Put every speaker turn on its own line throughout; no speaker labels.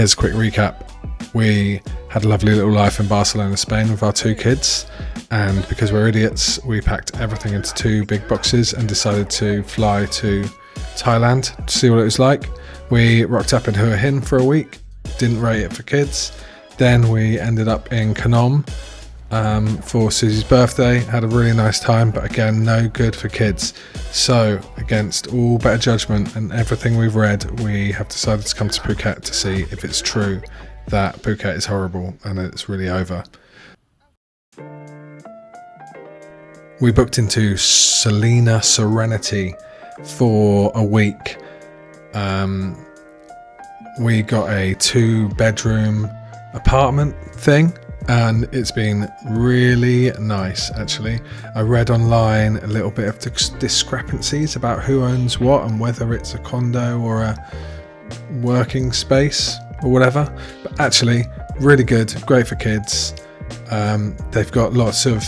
Here's a quick recap. We had a lovely little life in Barcelona, Spain with our 2 kids, and because we're idiots, we packed everything into 2 big boxes and decided to fly to Thailand to see what it was like. We rocked up in Hua Hin for a week, didn't rate it for kids. Then we ended up in Phnom for Susie's birthday, had a really nice time, but again, no good for kids. So against all better judgment and everything we've read, we have decided to come to Phuket to see if it's true that Phuket is horrible and it's really over. We booked into Selina Serenity for a week. We got a 2-bedroom apartment thing, and it's been really nice actually. I read online a little bit of discrepancies about who owns what and whether it's a condo or a working space or whatever, but actually really good, great for kids. They've got lots of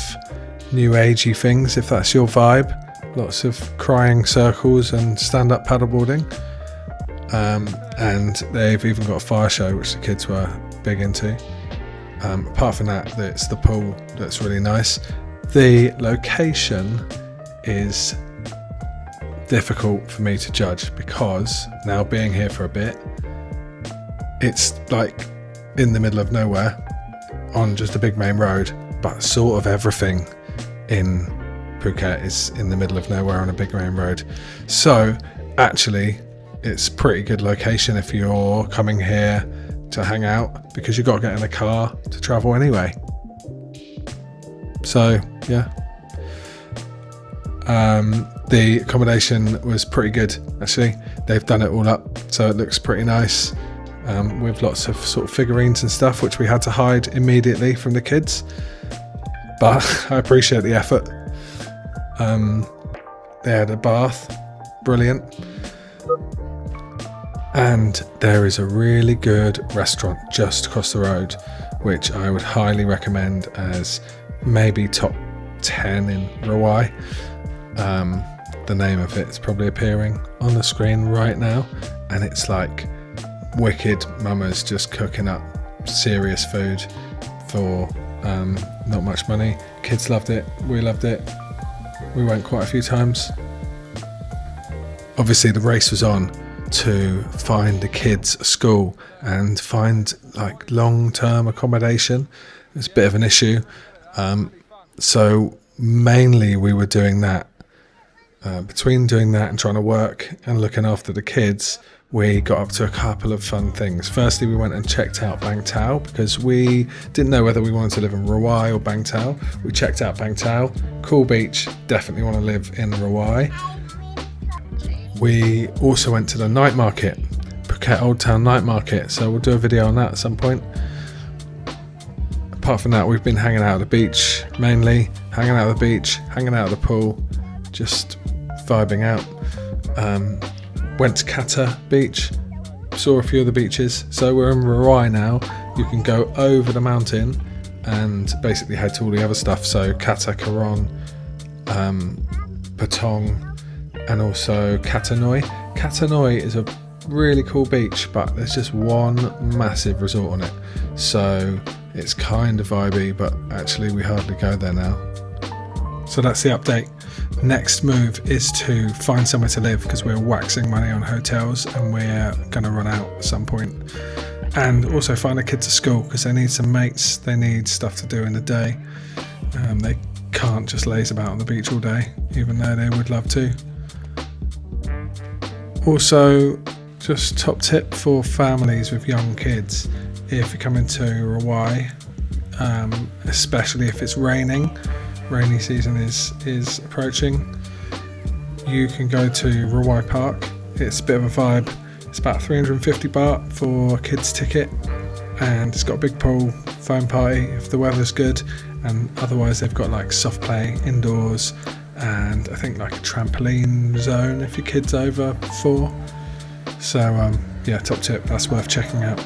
new agey things if that's your vibe, lots of crying circles and stand-up paddleboarding, and they've even got a fire show which the kids were big into. Apart from that, it's the pool that's really nice. The location is difficult for me to judge because now being here for a bit, it's like in the middle of nowhere on just a big main road, but sort of everything in Phuket is in the middle of nowhere on a big main road. So actually it's pretty good location if you're coming here to hang out, because you've got to get in a car to travel anyway. So yeah, the accommodation was pretty good actually. They've done it all up, so it looks pretty nice, with lots of sort of figurines and stuff which we had to hide immediately from the kids, but I appreciate the effort. They had a bath, brilliant. And there is a really good restaurant just across the road, which I would highly recommend as maybe top 10 in Rawai. The name of it is probably appearing on the screen right now, and it's like wicked mamas just cooking up serious food for not much money. Kids loved it, we loved it. We went quite a few times. Obviously the race was on to find the kids a school and find like long-term accommodation. It's a bit of an issue, so mainly we were doing that. Between doing that and trying to work and looking after the kids, we got up to a couple of fun things. Firstly, we went and checked out Bang Tao because we didn't know whether we wanted to live in Rawai or Bang Tao. We checked out Bang Tao, cool beach, definitely want to live in Rawai. We also went to the night market, Phuket Old Town Night Market, so we'll do a video on that at some point. Apart from that, we've been hanging out at the beach, mainly hanging out at the beach, hanging out at the pool, just vibing out. Went to Kata Beach, saw a few of the beaches. So we're in Rawai now. You can go over the mountain and basically head to all the other stuff. So Kata Karon, Patong, and also Kata Noi. Kata Noi is a really cool beach, but there's just one massive resort on it, so it's kind of vibey, but actually we hardly go there now. So that's the update. Next move is to find somewhere to live because we're waxing money on hotels and we're going to run out at some point. And also find the kids to school because they need some mates, they need stuff to do in the day. They can't just laze about on the beach all day, even though they would love to. Also, just top tip for families with young kids: if you come into Rawai, especially if it's raining, rainy season is approaching, you can go to Rawai Park. It's a bit of a vibe. It's about 350 baht for a kids ticket, and it's got a big pool, foam party if the weather's good, and otherwise they've got like soft play indoors and I think like a trampoline zone if your kid's over 4. So yeah, top tip, that's worth checking out.